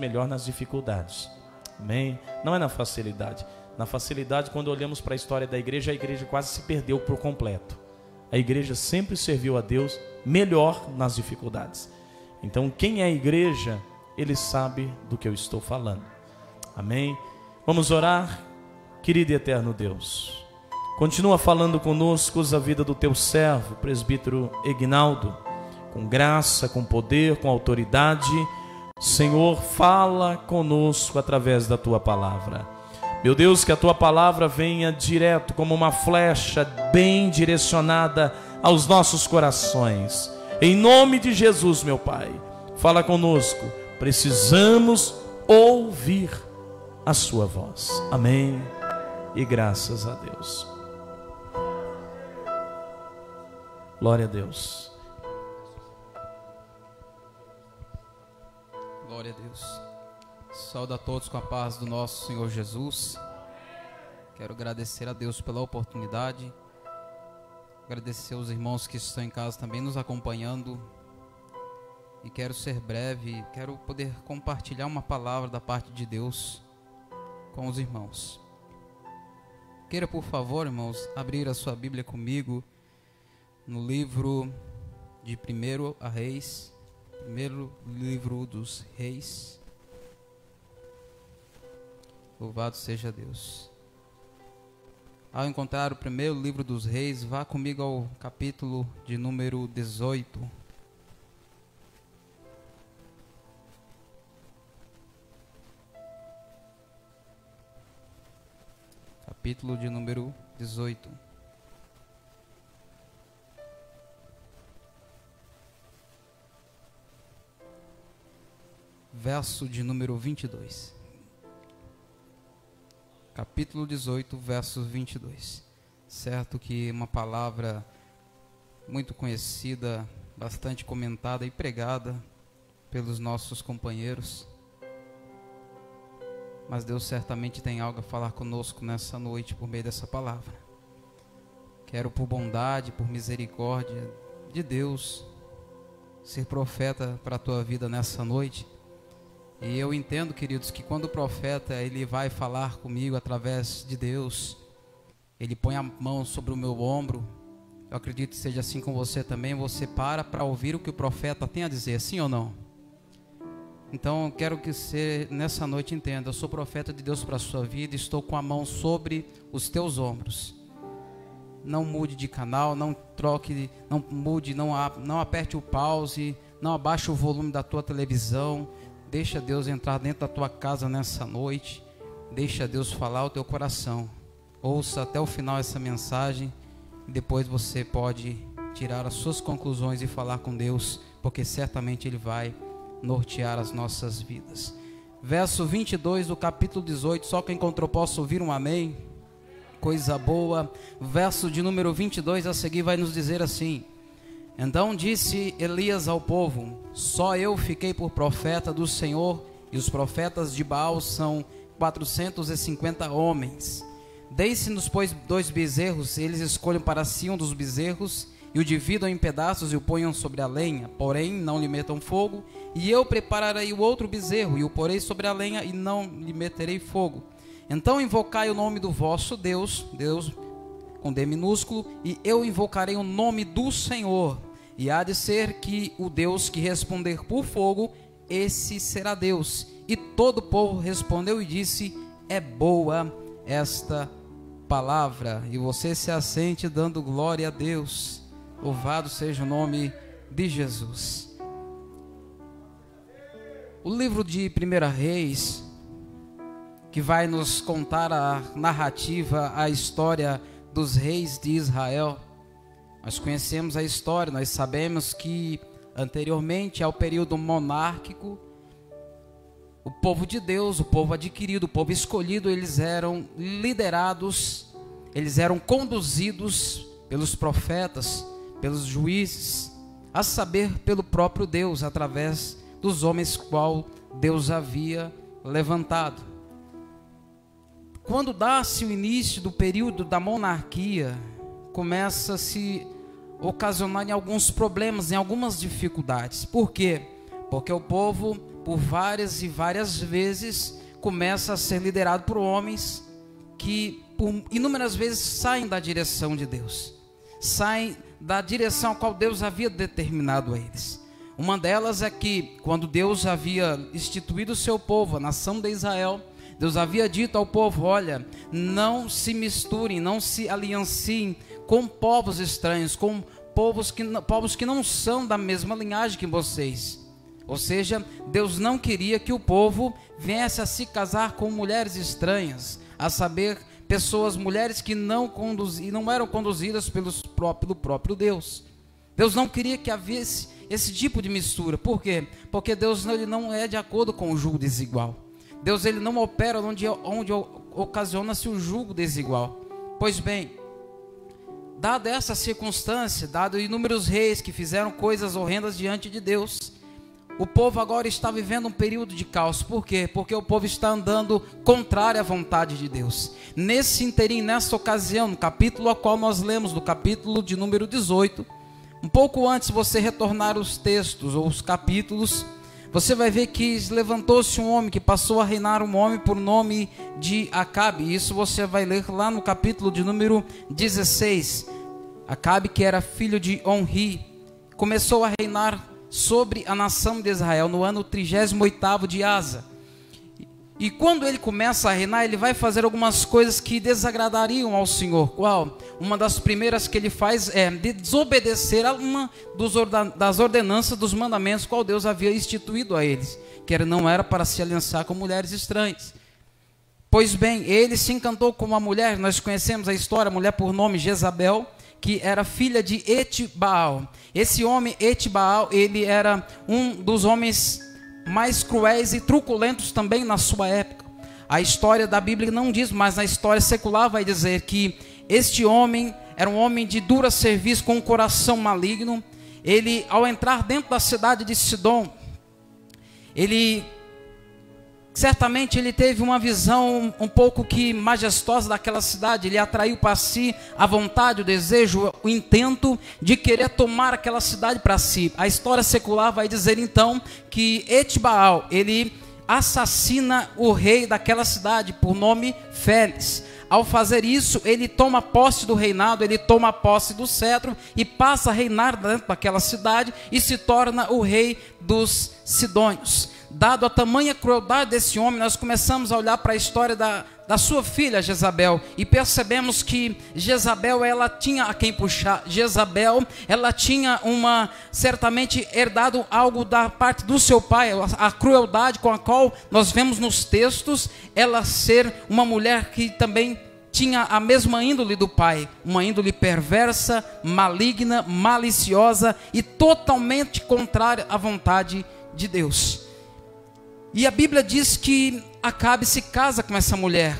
melhor nas dificuldades. Amém? Não é na facilidade. Na facilidade, quando olhamos para a história da igreja, a igreja quase se perdeu por completo. A igreja sempre serviu a Deus melhor nas dificuldades. Então, quem é a igreja, ele sabe do que eu estou falando. Amém? Vamos orar? Querido e eterno Deus, continua falando conosco, usa a vida do teu servo, presbítero Egnaldo, com graça, com poder, com autoridade. Senhor, fala conosco através da tua palavra. Meu Deus, que a tua palavra venha direto como uma flecha bem direcionada aos nossos corações. Em nome de Jesus, meu Pai, fala conosco. Precisamos ouvir a sua voz. Amém. E graças a Deus. Glória a Deus. Glória a Deus. Saúde a todos com a paz do nosso Senhor Jesus. Quero agradecer a Deus pela oportunidade. Agradecer aos irmãos que estão em casa também nos acompanhando. E quero ser breve, quero poder compartilhar uma palavra da parte de Deus com os irmãos. Queira, por favor, irmãos, abrir a sua Bíblia comigo no livro de 1 Reis, primeiro livro dos Reis. Louvado seja Deus. Ao encontrar o primeiro livro dos Reis, vá comigo ao capítulo de número 18. Capítulo de número 18. Verso de número 22. Capítulo 18, verso 22. Certo que uma palavra muito conhecida, bastante comentada e pregada pelos nossos companheiros. Mas Deus certamente tem algo a falar conosco nessa noite por meio dessa palavra. Quero, por bondade, por misericórdia de Deus, ser profeta para a tua vida nessa noite. E eu entendo, queridos, que quando o profeta ele vai falar comigo através de Deus, ele põe a mão sobre o meu ombro. Eu acredito que seja assim com você também. Você para ouvir o que o profeta tem a dizer, sim ou não? Então eu quero que você nessa noite entenda, eu sou profeta de Deus para a sua vida, estou com a mão sobre os teus ombros. Não mude de canal, não troque, não mude, não aperte o pause, não abaixe o volume da tua televisão. Deixa Deus entrar dentro da tua casa nessa noite. Deixa Deus falar ao teu coração. Ouça até o final essa mensagem e depois você pode tirar as suas conclusões e falar com Deus, porque certamente Ele vai nortear as nossas vidas. Verso 22 do capítulo 18, só quem encontrou possa ouvir um amém. Coisa boa. Verso de número 22 a seguir vai nos dizer assim: então disse Elias ao povo: só eu fiquei por profeta do Senhor, e os profetas de Baal são 450 homens. Deem-se-nos, pois, 2 bezerros, eles escolham para si um dos bezerros, e o dividam em pedaços e o ponham sobre a lenha, porém não lhe metam fogo, e eu prepararei o outro bezerro, e o porei sobre a lenha, e não lhe meterei fogo. Então invocai o nome do vosso Deus, Deus com D minúsculo, e eu invocarei o nome do Senhor, e há de ser que o Deus que responder por fogo, esse será Deus. E todo o povo respondeu e disse: é boa esta palavra. E você se assente dando glória a Deus. Louvado seja o nome de Jesus. O livro de 1 Reis, que vai nos contar a narrativa, a história dos reis de Israel. Nós conhecemos a história, nós sabemos que anteriormente ao período monárquico, o povo de Deus, o povo adquirido, o povo escolhido, eles eram liderados, eles eram conduzidos pelos profetas, pelos juízes, a saber, pelo próprio Deus, através dos homens qual Deus havia levantado. Quando dá-se o início do período da monarquia, começa a se ocasionar em alguns problemas, em algumas dificuldades. Por quê? Porque o povo, por várias e várias vezes, começa a ser liderado por homens que por inúmeras vezes saem da direção de Deus, saem da direção a qual Deus havia determinado a eles. Uma delas é que quando Deus havia instituído o seu povo, a nação de Israel, Deus havia dito ao povo: olha, não se misturem, não se alianciem com povos estranhos, com povos que não são da mesma linhagem que vocês. Ou seja, Deus não queria que o povo viesse a se casar com mulheres estranhas, a saber, mulheres que não eram conduzidas pelo próprio Deus. Deus não queria que havesse esse tipo de mistura. Por quê? Porque Deus ele não é de acordo com o julgo desigual. Deus ele não opera onde ocasiona-se o julgo desigual. Pois bem, dada essa circunstância, dado inúmeros reis que fizeram coisas horrendas diante de Deus, o povo agora está vivendo um período de caos. Por quê? Porque o povo está andando contrário à vontade de Deus. Nesse interim, nessa ocasião, no capítulo a qual nós lemos, no capítulo de número 18, um pouco antes de você retornar os textos ou os capítulos, você vai ver que levantou-se um homem que passou a reinar, um homem por nome de Acabe. Isso você vai ler lá no capítulo de número 16. Acabe, que era filho de Onri, começou a reinar sobre a nação de Israel no ano 38º de Asa. E quando ele começa a reinar, ele vai fazer algumas coisas que desagradariam ao Senhor. Qual? Uma das primeiras que ele faz é desobedecer a uma das ordenanças, dos mandamentos, qual Deus havia instituído a eles, que não era para se aliançar com mulheres estranhas. Pois bem, ele se encantou com uma mulher, nós conhecemos a história, a mulher por nome Jezabel, que era filha de Etibaal. Esse homem, Etibaal, ele era um dos homens mais cruéis e truculentos também na sua época. A história da Bíblia não diz, mas na história secular vai dizer que este homem era um homem de dura serviço, com um coração maligno. Ele, ao entrar dentro da cidade de Sidom, certamente ele teve uma visão um pouco que majestosa daquela cidade. Ele atraiu para si a vontade, o desejo, o intento de querer tomar aquela cidade para si. A história secular vai dizer então que Etibaal, ele assassina o rei daquela cidade por nome Félix. Ao fazer isso, ele toma posse do reinado, ele toma posse do cetro e passa a reinar dentro daquela cidade e se torna o rei dos sidônios. Dado a tamanha crueldade desse homem, nós começamos a olhar para a história da sua filha Jezabel e percebemos que Jezabel, ela tinha a quem puxar. Jezabel, ela tinha certamente herdado algo da parte do seu pai, a crueldade com a qual nós vemos nos textos, ela ser uma mulher que também tinha a mesma índole do pai, uma índole perversa, maligna, maliciosa e totalmente contrária à vontade de Deus. E a Bíblia diz que Acabe se casa com essa mulher.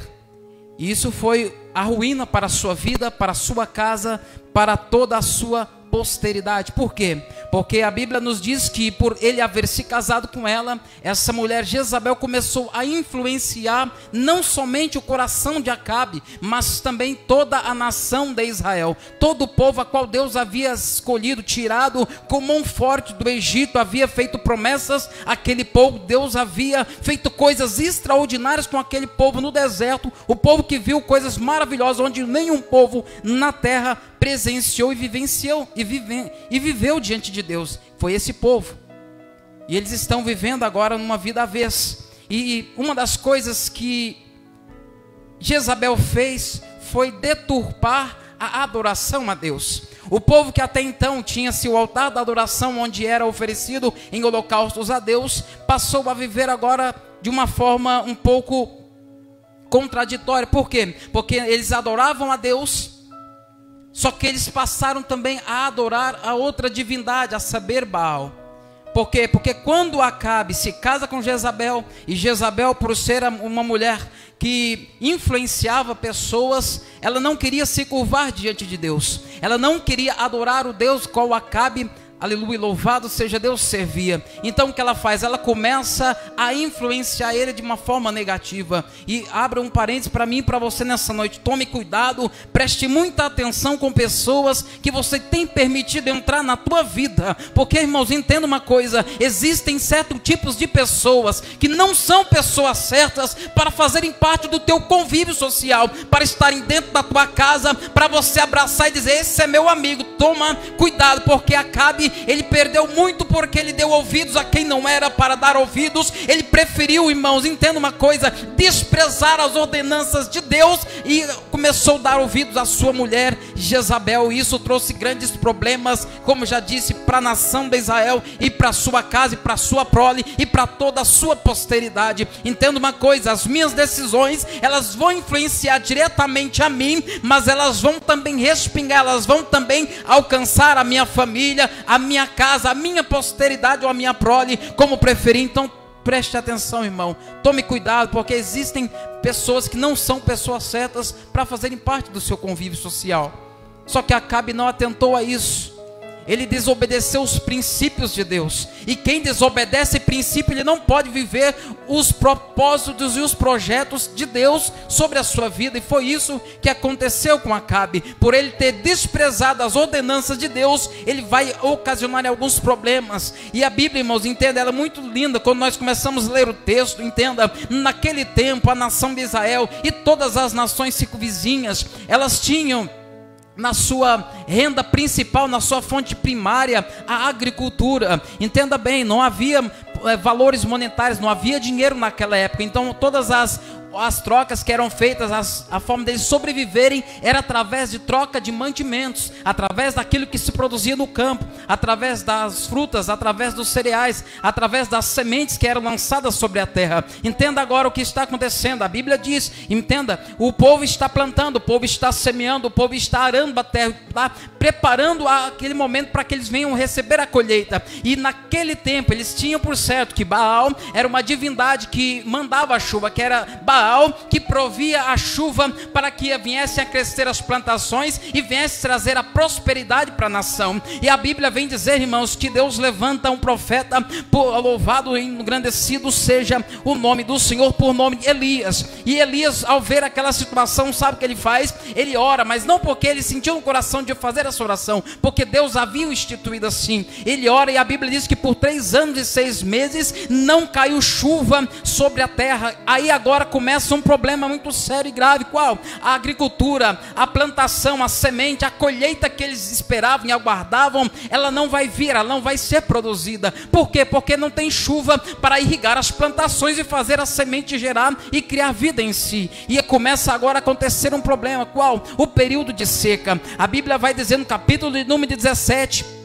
E isso foi a ruína para a sua vida, para a sua casa, para toda a sua posteridade. Por quê? Porque a Bíblia nos diz que por ele haver se casado com ela, essa mulher Jezabel começou a influenciar não somente o coração de Acabe, mas também toda a nação de Israel. Todo o povo a qual Deus havia escolhido, tirado com mão forte do Egito, havia feito promessas àquele povo. Deus havia feito coisas extraordinárias com aquele povo no deserto, o povo que viu coisas maravilhosas onde nenhum povo na terra presenciou e vivenciou e viveu diante de Deus. Foi esse povo. E eles estão vivendo agora numa vida avessa. E uma das coisas que Jezabel fez foi deturpar a adoração a Deus. O povo que até então tinha-se o altar da adoração, onde era oferecido em holocaustos a Deus, passou a viver agora de uma forma um pouco contraditória. Por quê? Porque eles adoravam a Deus, só que eles passaram também a adorar a outra divindade, a saber, Baal. Por quê? Porque quando Acabe se casa com Jezabel, e Jezabel, por ser uma mulher que influenciava pessoas, ela não queria se curvar diante de Deus. Ela não queria adorar o Deus qual Acabe aleluia, louvado seja Deus, servia. Então o que ela faz? Ela começa a influenciar ele de uma forma negativa. E abra um parênteses para mim e para você nessa noite: tome cuidado, preste muita atenção com pessoas que você tem permitido entrar na tua vida. Porque, irmãos, entenda uma coisa: existem certos tipos de pessoas que não são pessoas certas para fazerem parte do teu convívio social, para estarem dentro da tua casa, para você abraçar e dizer: esse é meu amigo. Toma cuidado, porque Acabe, ele perdeu muito porque ele deu ouvidos a quem não era para dar ouvidos. Ele preferiu, irmãos, entenda uma coisa, desprezar as ordenanças de Deus e começou a dar ouvidos à sua mulher Jezabel. E isso trouxe grandes problemas, como já disse, para a nação de Israel e para a sua casa e para a sua prole e para toda a sua posteridade. Entenda uma coisa: as minhas decisões, elas vão influenciar diretamente a mim, mas elas vão também respingar, elas vão também alcançar a minha família, a minha casa, a minha posteridade ou a minha prole, como preferir. Então preste atenção, irmão, tome cuidado, porque existem pessoas que não são pessoas certas para fazerem parte do seu convívio social. Só que Acabe não atentou a isso. Ele desobedeceu os princípios de Deus. E quem desobedece princípio, ele não pode viver os propósitos e os projetos de Deus sobre a sua vida. E foi isso que aconteceu com Acabe. Por ele ter desprezado as ordenanças de Deus, ele vai ocasionar alguns problemas. E a Bíblia, irmãos, entenda, ela é muito linda. Quando nós começamos a ler o texto, entenda, naquele tempo a nação de Israel e todas as nações circunvizinhas, elas tinham na sua renda principal, na sua fonte primária, a agricultura. Entenda bem, não havia valores monetários, não havia dinheiro naquela época. Então todas as trocas que eram feitas, a forma deles sobreviverem era através de troca de mantimentos, através daquilo que se produzia no campo, através das frutas, através dos cereais, através das sementes que eram lançadas sobre a terra. Entenda agora o que está acontecendo. A Bíblia diz, entenda, o povo está plantando, o povo está semeando, o povo está arando a terra, está preparando aquele momento para que eles venham receber a colheita. E naquele tempo eles tinham por certo que Baal era uma divindade que mandava a chuva, que era Baal que provia a chuva para que viessem a crescer as plantações e viesse trazer a prosperidade para a nação. E a Bíblia vem dizer, irmãos, que Deus levanta um profeta, louvado e engrandecido seja o nome do Senhor, por nome de Elias. E Elias, ao ver aquela situação, sabe o que ele faz? Ele ora, mas não porque ele sentiu no coração de fazer essa oração, porque Deus havia o instituído assim. Ele ora, e a Bíblia diz que por 3 anos e 6 meses não caiu chuva sobre a terra. Aí agora começa um problema muito sério e grave. Qual? A agricultura, a plantação, a semente, a colheita que eles esperavam e aguardavam, ela não vai vir, ela não vai ser produzida. Por quê? Porque não tem chuva para irrigar as plantações e fazer a semente gerar e criar vida em si. E começa agora a acontecer um problema. Qual? O período de seca. A Bíblia vai dizer no capítulo de número 17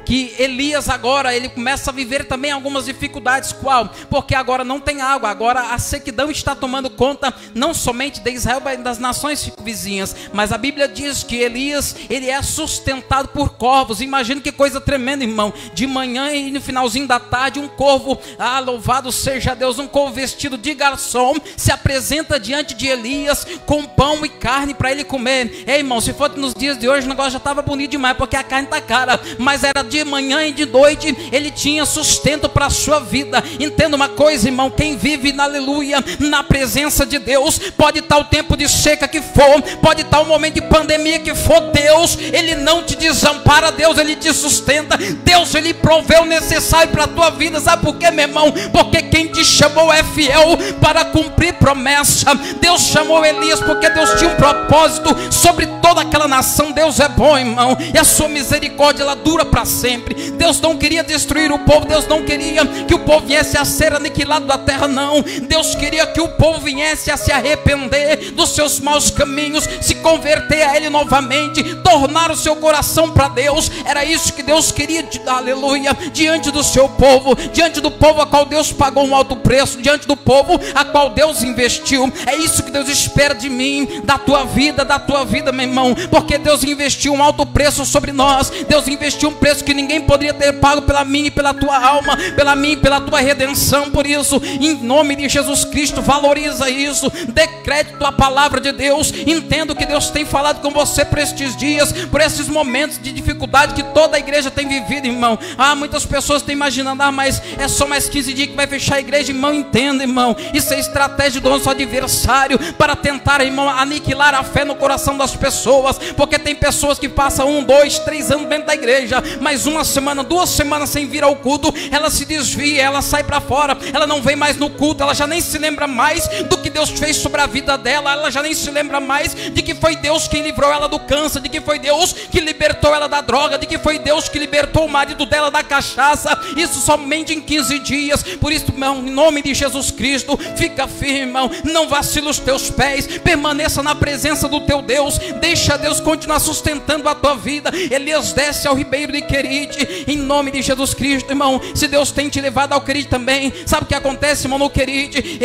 que Elias agora, ele começa a viver também algumas dificuldades. Qual? Porque agora não tem água, agora a sequidão está tomando conta não somente de Israel, mas das nações vizinhas. Mas a Bíblia diz que Elias, ele é sustentado por corvos. Imagina que coisa tremenda, irmão. De manhã e no finalzinho da tarde, um corvo, louvado seja Deus, um corvo vestido de garçom, se apresenta diante de Elias com pão e carne para ele comer. Ei, irmão, se for nos dias de hoje, o negócio já estava bonito demais, porque a carne está cara, mas era de manhã e de noite, ele tinha sustento para a sua vida. Entenda uma coisa, irmão, quem vive, aleluia, na presença de Deus, pode estar o tempo de seca que for, pode estar o momento de pandemia que for, Deus, ele não te desampara, Deus, ele te sustenta, Deus, ele provê o necessário para a tua vida. Sabe por quê, meu irmão? Porque quem te chamou é fiel para cumprir promessa. Deus chamou Elias porque Deus tinha um propósito sobre toda aquela nação. Deus é bom, irmão, e a sua misericórdia, ela dura para sempre. Deus não queria destruir o povo, Deus não queria que o povo viesse a ser aniquilado da terra, não. Deus queria que o povo viesse a se arrepender dos seus maus caminhos, se converter a Ele novamente, tornar o seu coração para Deus. Era isso que Deus queria, aleluia, diante do seu povo, diante do povo a qual Deus pagou um alto preço, diante do povo a qual Deus investiu. É isso que Deus espera de mim, da tua vida, meu irmão, porque Deus investiu um alto preço sobre nós. Deus investiu um preço que ninguém poderia ter pago pela minha e pela tua alma, pela minha e pela tua redenção. Por isso, em nome de Jesus Cristo, valoriza isso, dê crédito à palavra de Deus, entenda o que Deus tem falado com você por estes dias, por esses momentos de dificuldade que toda a igreja tem vivido, irmão. Muitas pessoas estão imaginando, mas é só mais 15 dias que vai fechar a igreja. Irmão, entenda, irmão, isso é estratégia do nosso adversário para tentar, irmão, aniquilar a fé no coração das pessoas, porque tem pessoas que passam 1, 2, 3 anos dentro da igreja, mas uma semana, 2 semanas sem vir ao culto, ela se desvia, ela sai para fora, ela não vem mais no culto, ela já nem se lembra mais do que Deus fez sobre a vida dela, ela já nem se lembra mais de que foi Deus quem livrou ela do câncer, de que foi Deus que libertou ela da droga, de que foi Deus que libertou o marido dela da cachaça, isso somente em 15 dias. Por isso, irmão, em nome de Jesus Cristo, fica firme, irmão, não vacila os teus pés, permaneça na presença do teu Deus, deixa Deus continuar sustentando a tua vida. Elias desce ao ribeiro de Querite, em nome de Jesus Cristo, irmão. Se Deus tem te levado ao Querite também, sabe o que acontece, irmão, no Querite?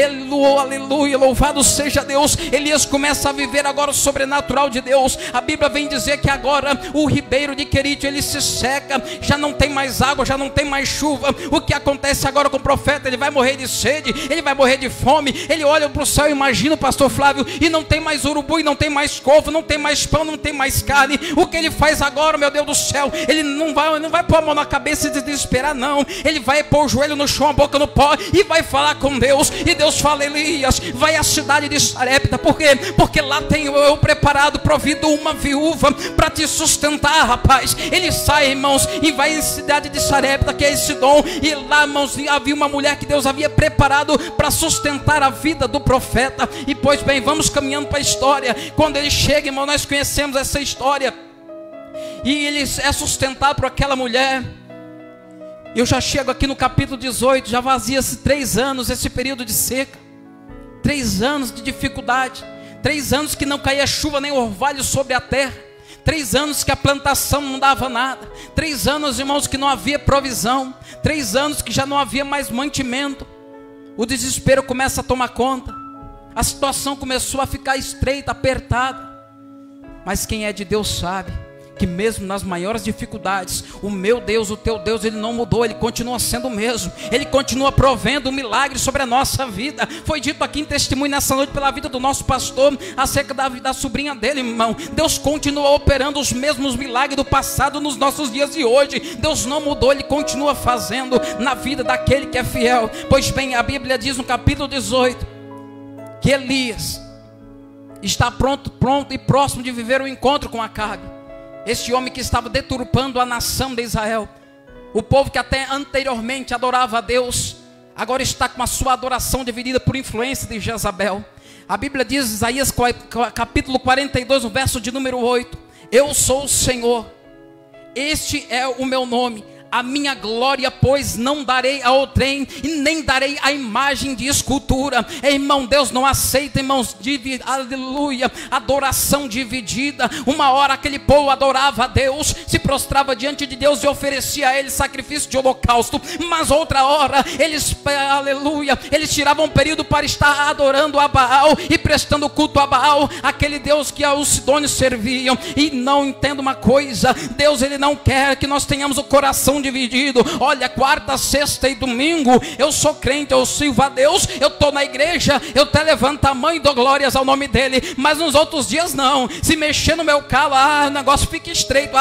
Aleluia, louvado seja Deus. Elias começa a viver agora o sobrenatural de Deus. A Bíblia vem dizer que agora o ribeiro de Querite, ele se seca, já não tem mais água, já não tem mais chuva. O que acontece agora com o profeta? Ele vai morrer de sede, ele vai morrer de fome. Ele olha para o céu, imagina o pastor Flávio, e não tem mais urubu, e não tem mais couve, não tem mais pão, não tem mais carne. O que ele faz agora, meu Deus do céu? Ele não vai pôr a mão na cabeça e desesperar, não. Ele vai pôr o joelho no chão, a boca no pó, e vai falar com Deus. E Deus fala: Elias, vai à cidade de Sarepta. Por quê? Porque lá tenho eu preparado, provido uma viúva para te sustentar, rapaz. Ele sai, irmãos, e vai à cidade de Sarepta, que é Sidom. E lá, irmãos, havia uma mulher que Deus havia preparado para sustentar a vida do profeta. E pois bem, vamos caminhando para a história. Quando ele chega, irmão, nós conhecemos essa história, e ele é sustentado por aquela mulher. Eu já chego aqui no capítulo 18, já vazia-se 3 anos esse período de seca, 3 anos de dificuldade, 3 anos que não caía chuva nem orvalho sobre a terra, 3 anos que a plantação não dava nada, 3 anos, irmãos, que não havia provisão, 3 anos que já não havia mais mantimento. O desespero começa a tomar conta, a situação começou a ficar estreita, apertada. Mas quem é de Deus sabe que mesmo nas maiores dificuldades, o meu Deus, o teu Deus, Ele não mudou, Ele continua sendo o mesmo, Ele continua provendo um milagre sobre a nossa vida. Foi dito aqui em testemunho nessa noite pela vida do nosso pastor, acerca da sobrinha dele, irmão. Deus continua operando os mesmos milagres do passado nos nossos dias de hoje. Deus não mudou, Ele continua fazendo na vida daquele que é fiel. Pois bem, a Bíblia diz no capítulo 18, que Elias está pronto e próximo de viver o encontro com Acabe. Este homem que estava deturpando a nação de Israel, o povo que até anteriormente adorava a Deus, agora está com a sua adoração dividida por influência de Jezabel. A Bíblia diz, Isaías capítulo 42, no verso de número 8: eu sou o Senhor, este é o meu nome, a minha glória, pois, não darei a outrem, e nem darei a imagem de escultura. Irmão, Deus não aceita, irmãos, aleluia, adoração dividida. Uma hora aquele povo adorava a Deus, se prostrava diante de Deus e oferecia a Ele sacrifício de holocausto. Mas outra hora, eles, aleluia, eles tiravam um período para estar adorando a Baal e prestando culto a Baal, aquele Deus que os sidônios serviam. E não entenda uma coisa, Deus, Ele não quer que nós tenhamos o coração dividido. Olha, quarta, sexta e domingo eu sou crente, eu sirvo a Deus, eu estou na igreja, eu até levanto a mão e dou glórias ao nome dele. Mas nos outros dias não. Se mexer no meu carro, o negócio fica estreito.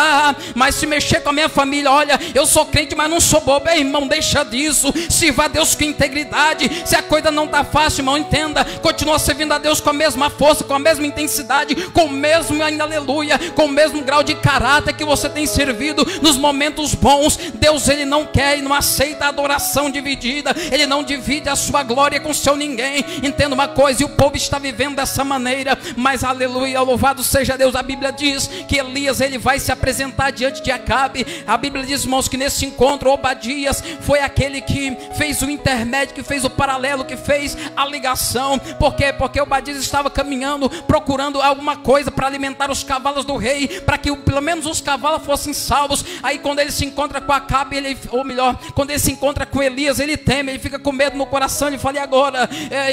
Mas se mexer com a minha família, olha, eu sou crente, mas não sou bobo. Irmão, deixa disso, sirva a Deus com integridade. Se a coisa não está fácil, irmão, entenda, continua servindo a Deus com a mesma força, com a mesma intensidade, com o mesmo, aleluia, com o mesmo grau de caráter que você tem servido nos momentos bons. Deus, Ele não quer e não aceita a adoração dividida. Ele não divide a sua glória com seu ninguém. Entenda uma coisa, e o povo está vivendo dessa maneira. Mas aleluia, louvado seja Deus. A Bíblia diz que Elias, ele vai se apresentar diante de Acabe. A Bíblia diz, irmãos, que nesse encontro Obadias foi aquele que fez o intermédio, que fez o paralelo, que fez a ligação. Por quê? Porque Obadias estava caminhando, procurando alguma coisa para alimentar os cavalos do rei, para que pelo menos os cavalos fossem salvos. Aí quando ele se encontra com Acabe, ou melhor, quando ele se encontra com Elias, ele teme, ele fica com medo no coração. Ele fala: e agora?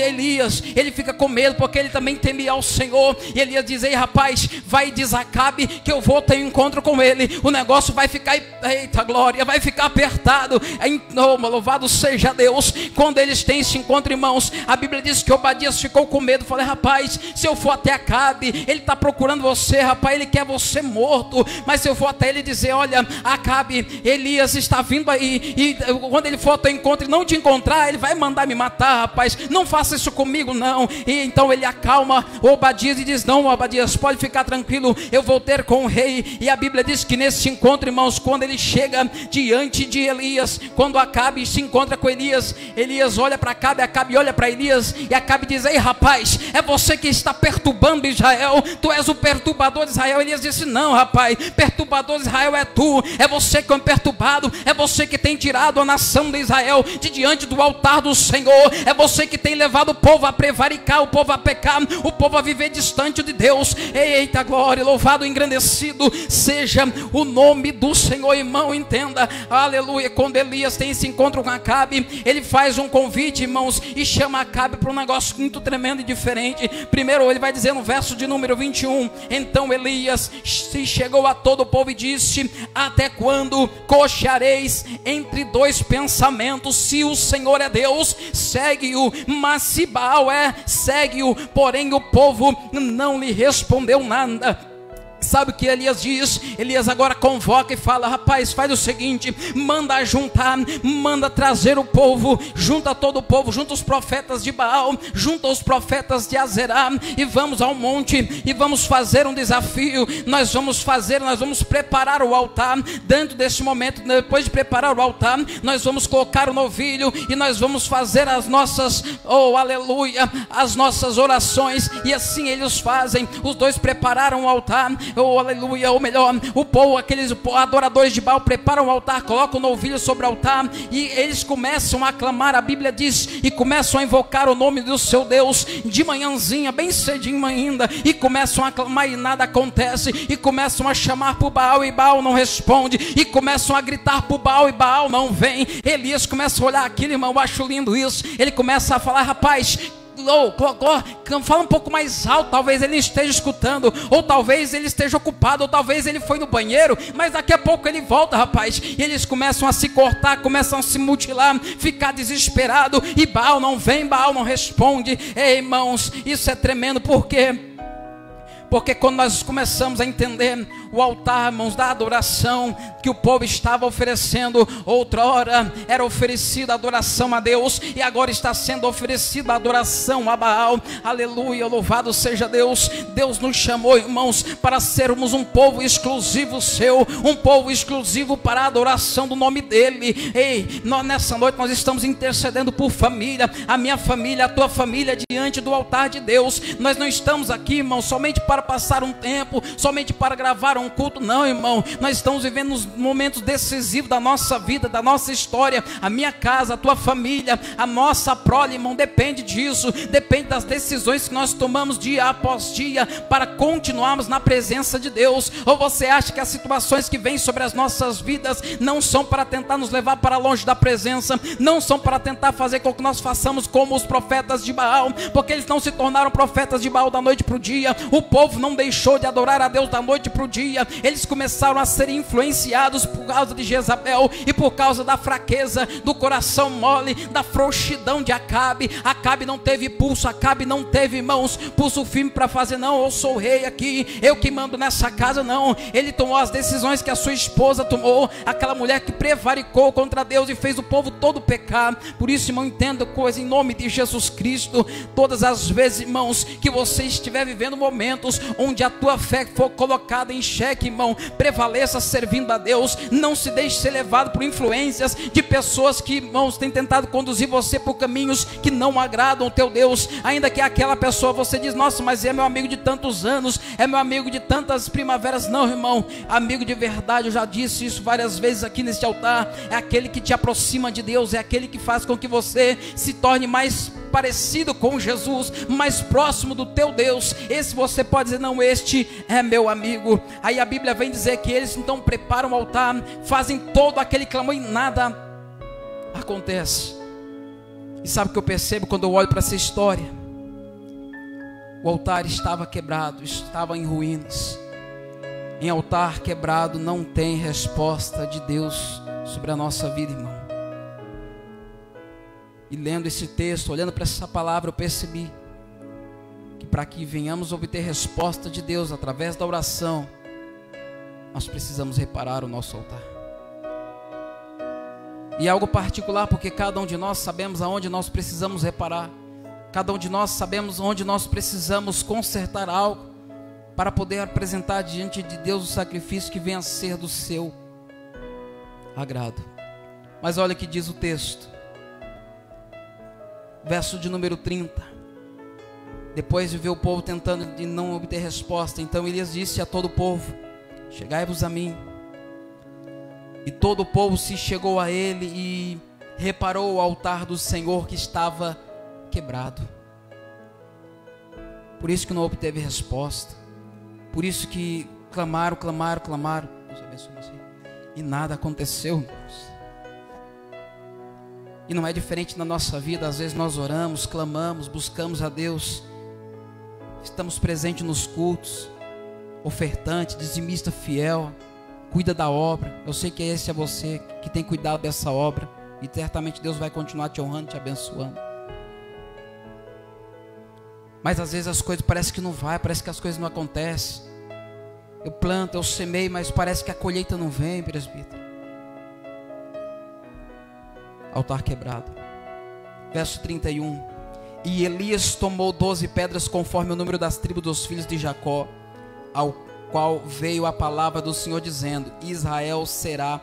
Elias, ele fica com medo, porque ele também teme ao Senhor. E Elias diz: ei rapaz, vai e diz a Acabe que eu vou ter um encontro com ele. O negócio vai ficar, eita glória, vai ficar apertado. Louvado seja Deus. Quando eles têm esse encontro, irmãos, a Bíblia diz que Obadias ficou com medo. Falei: rapaz, se eu for até Acabe, ele está procurando você, rapaz, ele quer você morto. Mas se eu for até ele dizer: olha, Acabe, Elias está vindo aí, e quando ele for ao teu encontro e não te encontrar, ele vai mandar me matar, rapaz, não faça isso comigo não. E então ele acalma Obadias e diz: não, Obadias, pode ficar tranquilo, eu vou ter com o rei. E a Bíblia diz que nesse encontro, irmãos, quando ele chega diante de Elias, quando Acabe se encontra com Elias, Elias olha para Acabe, Acabe olha para Elias, e Acabe diz: ei rapaz, é você que está perturbando Israel, tu és o perturbador de Israel. Elias disse: não rapaz, perturbador de Israel é tu, é você que é um perturbado, é você que tem tirado a nação de Israel de diante do altar do Senhor, é você que tem levado o povo a prevaricar, o povo a pecar, o povo a viver distante de Deus. Eita glória, louvado e engrandecido seja o nome do Senhor. Irmão, entenda, aleluia. Quando Elias tem esse encontro com Acabe, ele faz um convite, irmãos, e chama Acabe para um negócio muito tremendo e diferente. Primeiro ele vai dizer no verso de número 21: então Elias se chegou a todo o povo e disse: até quando cocheareis entre dois pensamentos? Se o Senhor é Deus, segue-o, mas se Baal segue-o. Porém o povo não lhe respondeu nada. Sabe o que Elias diz? Elias agora convoca e fala: rapaz, faz o seguinte, manda juntar, manda trazer o povo, junta todo o povo, junta os profetas de Baal, junta os profetas de Azerá, e vamos ao monte, e vamos fazer um desafio. Nós vamos preparar o altar. Dentro desse momento, depois de preparar o altar, nós vamos colocar o novilho, e nós vamos fazer as nossas, oh aleluia, as nossas orações. E assim eles fazem. Os dois prepararam o altar, oh aleluia, ou melhor, o povo, aqueles adoradores de Baal preparam o altar, colocam o novilho sobre o altar, e eles começam a clamar. A Bíblia diz, e começam a invocar o nome do seu Deus de manhãzinha, bem cedinho ainda, e começam a clamar e nada acontece, e começam a chamar por Baal e Baal não responde, e começam a gritar por Baal e Baal não vem. Elias começa a olhar aquilo, irmão, eu acho lindo isso. Ele começa a falar: rapaz, fala um pouco mais alto, talvez ele esteja escutando, ou talvez ele esteja ocupado, ou talvez ele foi no banheiro, mas daqui a pouco ele volta, rapaz. E eles começam a se cortar, começam a se mutilar, ficar desesperado, e Baal não vem, Baal não responde. Ei, irmãos, isso é tremendo. Por quê? Porque quando nós começamos a entender o altar, irmãos, da adoração que o povo estava oferecendo, outrora era oferecida adoração a Deus, e agora está sendo oferecida adoração a Baal. Aleluia, louvado seja Deus. Deus nos chamou, irmãos, para sermos um povo exclusivo seu, um povo exclusivo para a adoração do nome dele. Ei, nessa noite nós estamos intercedendo por família, a minha família, a tua família, diante do altar de Deus. Nós não estamos aqui, irmãos, somente para passar um tempo, somente para gravar um culto, não, irmão. Nós estamos vivendo os momentos decisivos da nossa vida, da nossa história. A minha casa, a tua família, a nossa prole, irmão, depende disso, depende das decisões que nós tomamos dia após dia para continuarmos na presença de Deus. Ou você acha que as situações que vêm sobre as nossas vidas não são para tentar nos levar para longe da presença, não são para tentar fazer com que nós façamos como os profetas de Baal, porque eles não se tornaram profetas de Baal da noite para o dia. O povo não deixou de adorar a Deus da noite para o dia. Eles começaram a ser influenciados por causa de Jezabel e por causa da fraqueza, do coração mole, da frouxidão de Acabe. Acabe não teve pulso, Acabe não teve, irmãos, pulso firme para fazer: não, eu sou o rei aqui, eu que mando nessa casa. Não, ele tomou as decisões que a sua esposa tomou, aquela mulher que prevaricou contra Deus e fez o povo todo pecar. Por isso, irmão, entenda coisa em nome de Jesus Cristo. Todas as vezes, irmãos, que você estiver vivendo momentos onde a tua fé for colocada em xeque, irmão, prevaleça servindo a Deus. Não se deixe ser levado por influências de pessoas que, irmãos, têm tentado conduzir você por caminhos que não agradam o teu Deus. Ainda que aquela pessoa, você diz: nossa, mas é meu amigo de tantos anos, é meu amigo de tantas primaveras. Não, irmão, amigo de verdade, eu já disse isso várias vezes aqui neste altar, é aquele que te aproxima de Deus, é aquele que faz com que você se torne mais parecido com Jesus, mais próximo do teu Deus, esse você pode dizer: não, este é meu amigo. Aí a Bíblia vem dizer que eles então preparam o altar, fazem todo aquele clamor e nada acontece. E sabe o que eu percebo quando eu olho para essa história? O altar estava quebrado, estava em ruínas. Em altar quebrado não tem resposta de Deus sobre a nossa vida, irmão. E lendo esse texto, olhando para essa palavra, eu percebi que para que venhamos obter resposta de Deus através da oração, nós precisamos reparar o nosso altar. E é algo particular, porque cada um de nós sabemos aonde nós precisamos reparar. Cada um de nós sabemos onde nós precisamos consertar algo para poder apresentar diante de Deus o sacrifício que venha a ser do seu agrado. Mas olha o que diz o texto, verso de número 30. Depois de ver o povo tentando de não obter resposta, então Elias disse a todo o povo: chegai-vos a mim. E todo o povo se chegou a ele e reparou o altar do Senhor que estava quebrado. Por isso que não obteve resposta. Por isso que clamaram. Deus abençoe você. E nada aconteceu, irmãos. E não é diferente na nossa vida. Às vezes nós oramos, clamamos, buscamos a Deus, estamos presentes nos cultos, ofertante, dizimista fiel, cuida da obra. Eu sei que esse é você que tem cuidado dessa obra, e certamente Deus vai continuar te honrando, te abençoando. Mas às vezes as coisas parecem que não vai, parece que as coisas não acontecem. Eu planto, eu semei, mas parece que a colheita não vem, presbítero. Altar quebrado. Verso 31. E Elias tomou 12 pedras conforme o número das tribos dos filhos de Jacó, ao qual veio a palavra do Senhor dizendo: Israel será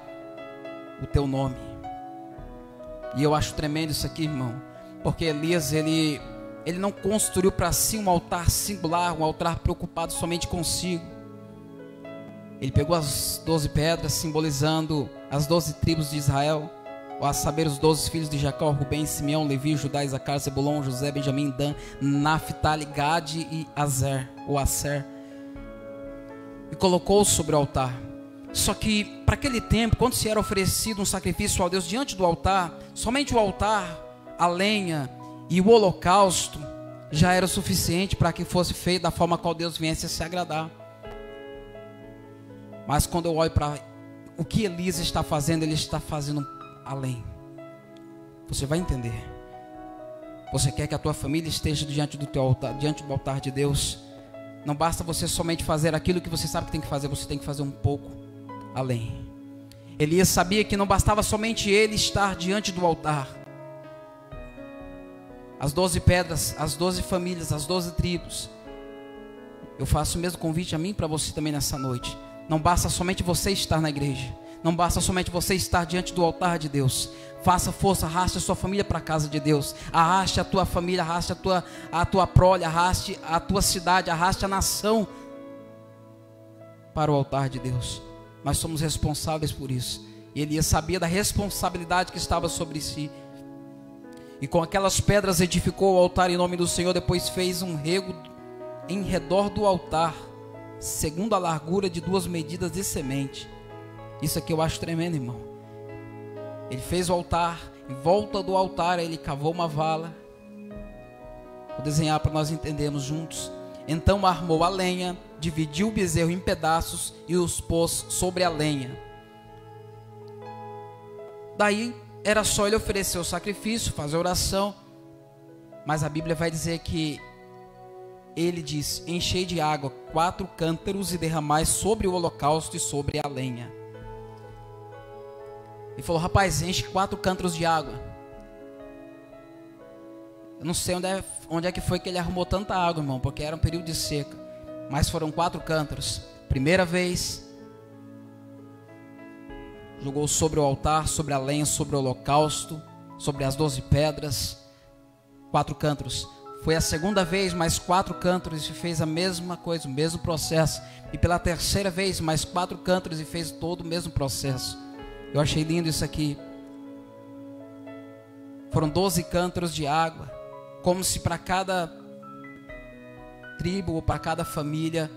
o teu nome. E eu acho tremendo isso aqui, irmão, porque Elias, ele não construiu para si um altar singular, um altar preocupado somente consigo. Ele pegou as 12 pedras, simbolizando as 12 tribos de Israel, ou a saber, os 12 filhos de Jacó: Rubem, Simeão, Levi, Judá, Isacar, Zebulon, José, Benjamim, Dan, Naphtali, Gade e Aser, ou Aser, e colocou sobre o altar. Só que para aquele tempo, quando se era oferecido um sacrifício ao Deus diante do altar, somente o altar, a lenha e o holocausto já era o suficiente para que fosse feito da forma qual Deus viesse a se agradar. Mas quando eu olho para o que Elias está fazendo, ele está fazendo além. Você vai entender. Você quer que a tua família esteja diante do teu altar, diante do altar de Deus? Não basta você somente fazer aquilo que você sabe que tem que fazer, você tem que fazer um pouco além. Elias sabia que não bastava somente ele estar diante do altar. As 12 pedras, as 12 famílias, as 12 tribos. Eu faço o mesmo convite a mim e para você também nessa noite. Não basta somente você estar na igreja. Não basta somente você estar diante do altar de Deus. Faça força, arraste a sua família para a casa de Deus. Arraste a tua família, arraste a tua prole, arraste a tua cidade, arraste a nação para o altar de Deus. Nós somos responsáveis por isso. E Elias sabia da responsabilidade que estava sobre si. E com aquelas pedras edificou o altar em nome do Senhor. Depois fez um rego em redor do altar, segundo a largura de 2 medidas de semente. Isso aqui eu acho tremendo, irmão. Ele fez o altar, em volta do altar ele cavou uma vala. Vou desenhar para nós entendermos juntos. Então armou a lenha, dividiu o bezerro em pedaços e os pôs sobre a lenha. Daí era só ele oferecer o sacrifício, fazer a oração. Mas a Bíblia vai dizer que ele disse: enchei de água 4 cântaros e derramai sobre o holocausto e sobre a lenha. Ele falou: rapaz, enche 4 cântaros de água. Eu não sei onde é que foi que ele arrumou tanta água, irmão, porque era um período de seca. Mas foram 4 cântaros. Primeira vez, jogou sobre o altar, sobre a lenha, sobre o holocausto, sobre as 12 pedras. 4 cântaros. Foi a segunda vez, mais 4 cântaros, e fez a mesma coisa, o mesmo processo. E pela terceira vez, mais 4 cântaros, e fez todo o mesmo processo. Eu achei lindo isso aqui. Foram 12 cântaros de água, como se para cada tribo ou para cada família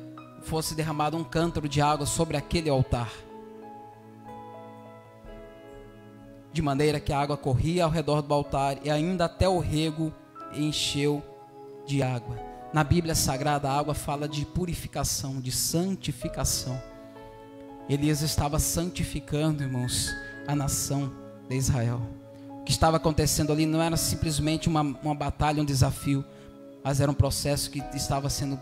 fosse derramado um cântaro de água sobre aquele altar, de maneira que a água corria ao redor do altar e ainda até o rego encheu de água. Na Bíblia Sagrada, a água fala de purificação, de santificação. Elias estava santificando, irmãos, a nação de Israel. O que estava acontecendo ali não era simplesmente uma batalha, um desafio, mas era um processo que estava sendo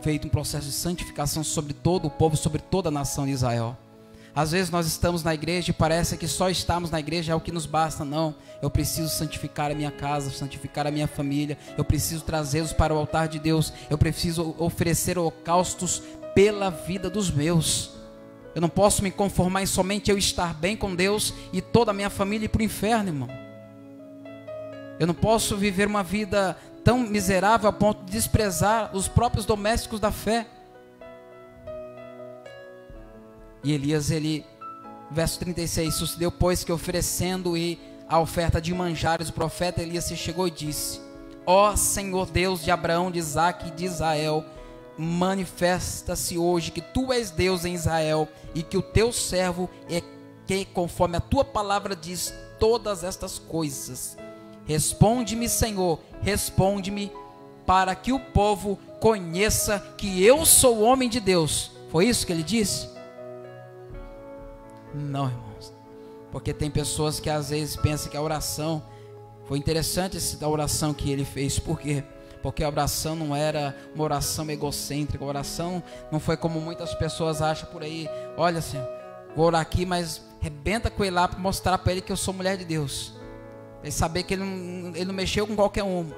feito um processo de santificação sobre todo o povo, sobre toda a nação de Israel. Às vezes nós estamos na igreja e parece que só estarmos na igreja é o que nos basta. Não, eu preciso santificar a minha casa, santificar a minha família, eu preciso trazê-los para o altar de Deus, eu preciso oferecer holocaustos pela vida dos meus. Eu não posso me conformar em somente eu estar bem com Deus e toda a minha família ir para o inferno, irmão. Eu não posso viver uma vida tão miserável a ponto de desprezar os próprios domésticos da fé. E Elias, verso 36, sucedeu, pois, que oferecendo a oferta de manjares, o profeta Elias se chegou e disse: ó Senhor Deus de Abraão, de Isaque e de Israel, manifesta-se hoje que tu és Deus em Israel e que o teu servo é que, conforme a tua palavra diz, todas estas coisas. Responde-me, Senhor, responde-me, para que o povo conheça que eu sou homem de Deus. Foi isso que ele disse? Não, irmãos, porque tem pessoas que às vezes pensam que a oração, foi interessante a oração que ele fez. Por quê? Porque a oração não era uma oração egocêntrica, a oração não foi como muitas pessoas acham por aí: olha, Senhor, vou orar aqui, mas rebenta com ele lá para mostrar para ele que eu sou mulher de Deus, para ele saber que ele não mexeu com qualquer uma.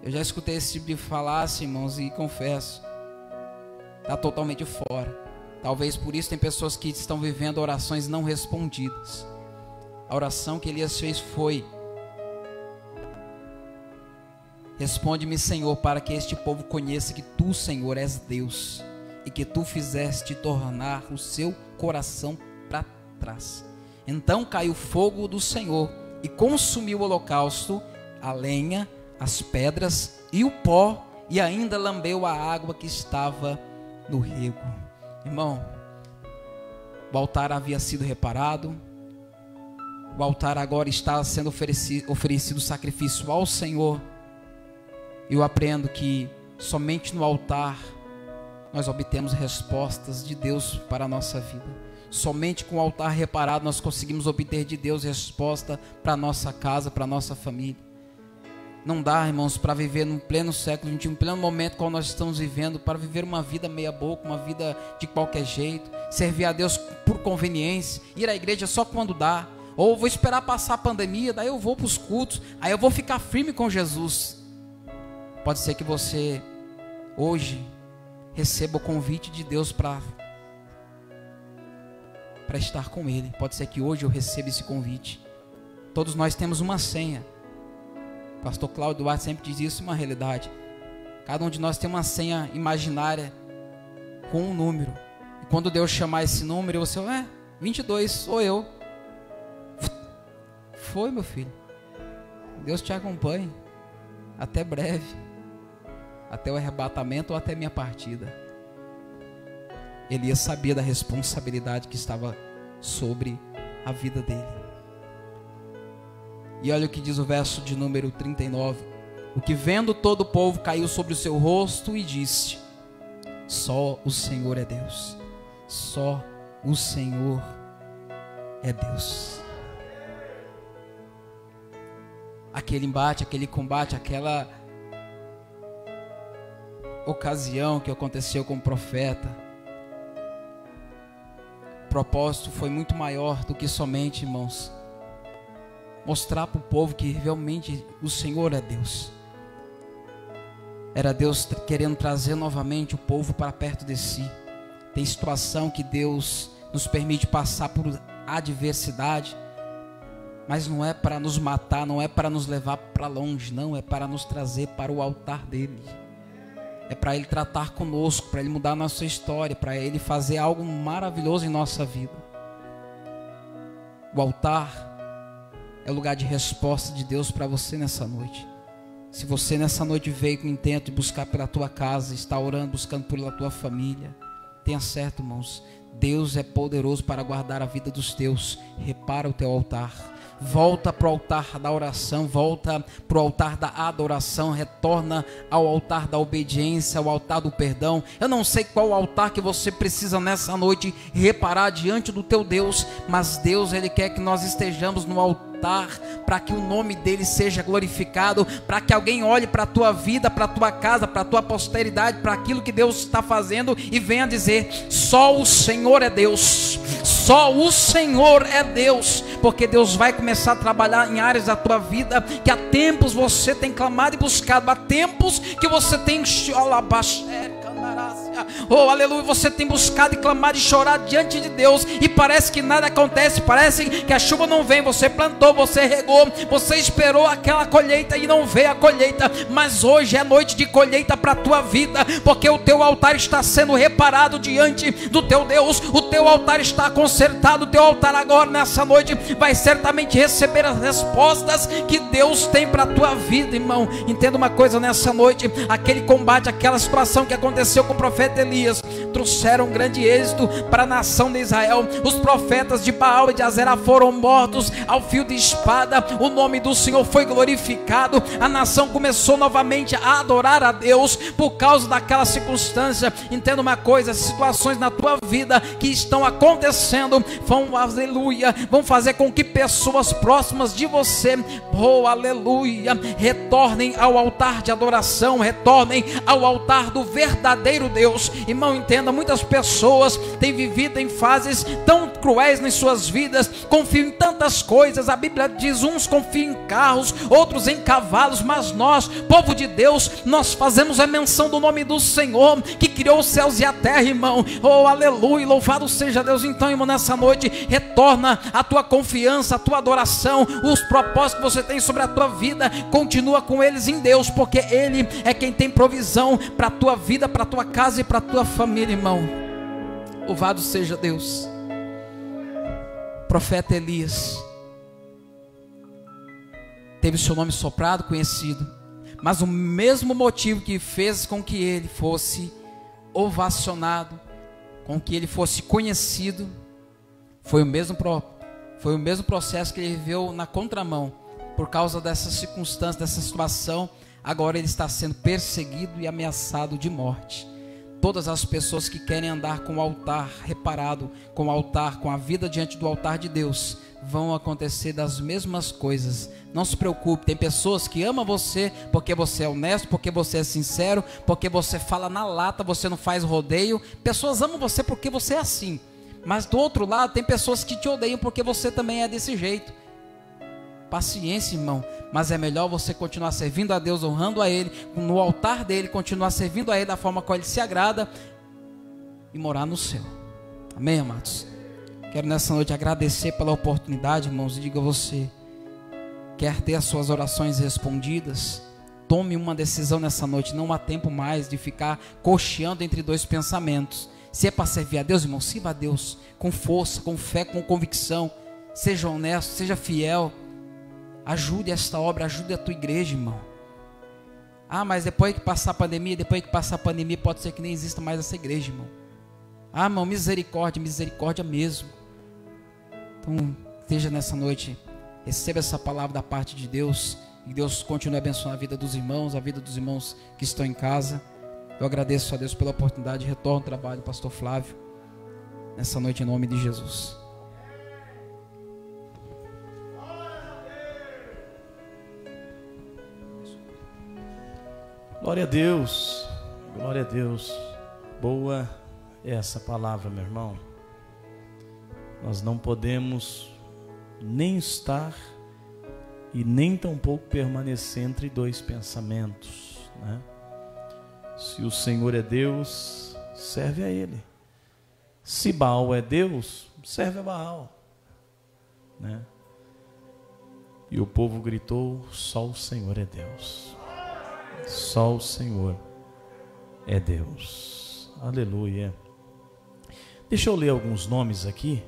Eu já escutei esse tipo de falácia, irmãos, e confesso, está totalmente fora. Talvez por isso tem pessoas que estão vivendo orações não respondidas. A oração que Elias fez foi: responde-me, Senhor, para que este povo conheça que tu, Senhor, és Deus e que tu fizeste tornar o seu coração para trás. Então caiu o fogo do Senhor e consumiu o holocausto, a lenha, as pedras e o pó, e ainda lambeu a água que estava no rego. Irmão, o altar havia sido reparado, o altar agora está sendo oferecido sacrifício ao Senhor. Eu aprendo que somente no altar nós obtemos respostas de Deus para a nossa vida. Somente com o altar reparado nós conseguimos obter de Deus resposta para a nossa casa, para a nossa família. Não dá, irmãos, para viver no pleno século XXI, no pleno momento qual nós estamos vivendo, para viver uma vida meia boca, uma vida de qualquer jeito, servir a Deus por conveniência, ir à igreja só quando dá, ou vou esperar passar a pandemia, daí eu vou para os cultos, aí eu vou ficar firme com Jesus. Pode ser que você hoje receba o convite de Deus para estar com Ele. Pode ser que hoje eu receba esse convite. Todos nós temos uma senha. Pastor Cláudio Duarte sempre diz isso, uma realidade. Cada um de nós tem uma senha imaginária com um número. E quando Deus chamar esse número, você 22, sou eu. Foi, meu filho. Deus te acompanhe. Até breve. Até o arrebatamento ou até minha partida. Elias sabia da responsabilidade que estava sobre a vida dele. E olha o que diz o verso de número 39. O que vendo todo o povo caiu sobre o seu rosto e disse: só o Senhor é Deus. Só o Senhor é Deus. Aquele embate, aquele combate, aquela ocasião que aconteceu com o profeta, o propósito foi muito maior do que somente, irmãos, mostrar para o povo que realmente o Senhor é Deus. Era Deus querendo trazer novamente o povo para perto de si. Tem situação que Deus nos permite passar por adversidade, mas não é para nos matar, não é para nos levar para longe, não, é para nos trazer para o altar dele. É para Ele tratar conosco, para Ele mudar a nossa história, para Ele fazer algo maravilhoso em nossa vida. O altar é o lugar de resposta de Deus para você nessa noite. Se você nessa noite veio com o intento de buscar pela tua casa, está orando, buscando pela tua família, tenha certo, irmãos, Deus é poderoso para guardar a vida dos teus. Repara o teu altar, volta para o altar da oração, volta para o altar da adoração, retorna ao altar da obediência, ao altar do perdão. Eu não sei qual altar que você precisa nessa noite reparar diante do teu Deus, mas Deus, Ele quer que nós estejamos no altar para que o nome dele seja glorificado, para que alguém olhe para a tua vida, para a tua casa, para a tua posteridade, para aquilo que Deus está fazendo e venha dizer: só o Senhor é Deus, só o Senhor é Deus, porque Deus vai começar a trabalhar em áreas da tua vida que há tempos você tem clamado e buscado, há tempos que você tem oh, aleluia, você tem buscado e clamado e chorado diante de Deus, e parece que nada acontece, parece que a chuva não vem. Você plantou, você regou, você esperou aquela colheita e não veio a colheita, mas hoje é noite de colheita para a tua vida, porque o teu altar está sendo reparado diante do teu Deus, o teu altar está consertado, o teu altar agora nessa noite vai certamente receber as respostas que Deus tem para a tua vida, irmão. Entenda uma coisa nessa noite: aquele combate, aquela situação que aconteceu com o profeta Elias, trouxeram um grande êxito para a nação de Israel. Os profetas de Baal e de Azerá foram mortos ao fio de espada, o nome do Senhor foi glorificado, a nação começou novamente a adorar a Deus por causa daquela circunstância. Entenda uma coisa: situações na tua vida que estão acontecendo vão, aleluia, vão fazer com que pessoas próximas de você, oh aleluia, retornem ao altar de adoração, retornem ao altar do verdadeiro Deus. Irmão, entenda, muitas pessoas têm vivido em fases tão cruéis nas suas vidas, confiam em tantas coisas. A Bíblia diz: uns confiam em carros, outros em cavalos, mas nós, povo de Deus, nós fazemos a menção do nome do Senhor, que criou os céus e a terra, irmão. Oh, aleluia, louvado seja Deus. Então, irmão, nessa noite, retorna a tua confiança, a tua adoração, os propósitos que você tem sobre a tua vida, continua com eles em Deus, porque Ele é quem tem provisão para a tua vida, para a tua casa e para a tua família, irmão. Louvado seja Deus. Profeta Elias teve seu nome soprado, conhecido, mas o mesmo motivo que fez com que ele fosse ovacionado, com que ele fosse conhecido, foi o mesmo processo que ele viveu na contramão. Por causa dessa circunstância, dessa situação, agora ele está sendo perseguido e ameaçado de morte. Todas as pessoas que querem andar com o altar reparado, com o altar, com a vida diante do altar de Deus, vão acontecer das mesmas coisas. Não se preocupe, tem pessoas que amam você porque você é honesto, porque você é sincero, porque você fala na lata, você não faz rodeio. Pessoas amam você porque você é assim, mas do outro lado tem pessoas que te odeiam porque você também é desse jeito. Paciência, irmão, mas é melhor você continuar servindo a Deus, honrando a Ele, no altar dEle, continuar servindo a Ele da forma qual Ele se agrada e morar no céu. Amém, amados? Quero nessa noite agradecer pela oportunidade, irmãos, e digo a você: quer ter as suas orações respondidas? Tome uma decisão nessa noite. Não há tempo mais de ficar cocheando entre dois pensamentos. Se é para servir a Deus, irmão, sirva a Deus com força, com fé, com convicção. Seja honesto, seja fiel. Ajude esta obra, ajude a tua igreja, irmão. Ah, mas depois que passar a pandemia, pode ser que nem exista mais essa igreja, irmão. Ah, irmão, misericórdia, misericórdia mesmo. Então, esteja nessa noite, receba essa palavra da parte de Deus, e Deus continue abençoando a vida dos irmãos, a vida dos irmãos que estão em casa. Eu agradeço a Deus pela oportunidade, retorno ao trabalho, pastor Flávio, nessa noite em nome de Jesus. Glória a Deus, glória a Deus. Boa é essa palavra, meu irmão. Nós não podemos nem estar e nem tampouco permanecer entre dois pensamentos, né? Se o Senhor é Deus, serve a Ele. Se Baal é Deus, serve a Baal, né? E o povo gritou: só o Senhor é Deus. Só o Senhor é Deus. Aleluia. Deixa eu ler alguns nomes aqui,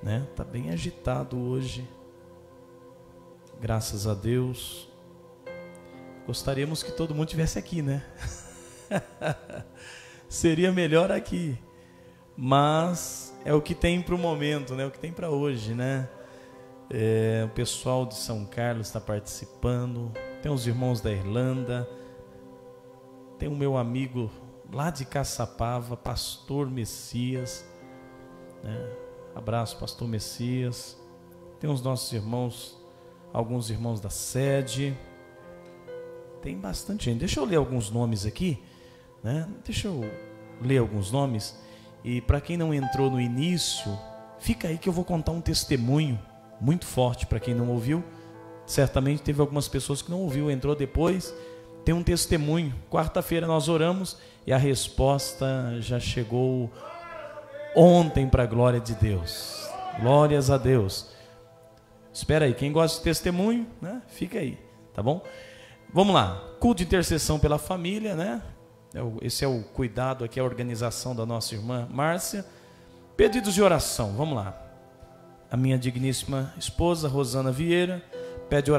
né? Tá bem agitado hoje. Graças a Deus. Gostaríamos que todo mundo estivesse aqui, né? Seria melhor aqui. Mas é o que tem para o momento, né? O que tem para hoje, né? O pessoal de São Carlos está participando. Tem os irmãos da Irlanda. Tem o meu amigo lá de Caçapava, Pastor Messias, né? Abraço, Pastor Messias. Tem os nossos irmãos, alguns irmãos da sede. Tem bastante gente. Deixa eu ler alguns nomes aqui, né? Deixa eu ler alguns nomes. E para quem não entrou no início, fica aí que eu vou contar um testemunho muito forte para quem não ouviu. Certamente teve algumas pessoas que não ouviu, entrou depois. Tem um testemunho. Quarta-feira nós oramos e a resposta já chegou ontem para a glória de Deus. Glórias a Deus. Espera aí, quem gosta de testemunho, né? Fica aí, tá bom? Vamos lá. Culto de intercessão pela família, né? Esse é o cuidado aqui, a organização da nossa irmã Márcia. Pedidos de oração, vamos lá. A minha digníssima esposa, Rosana Vieira, pede oração.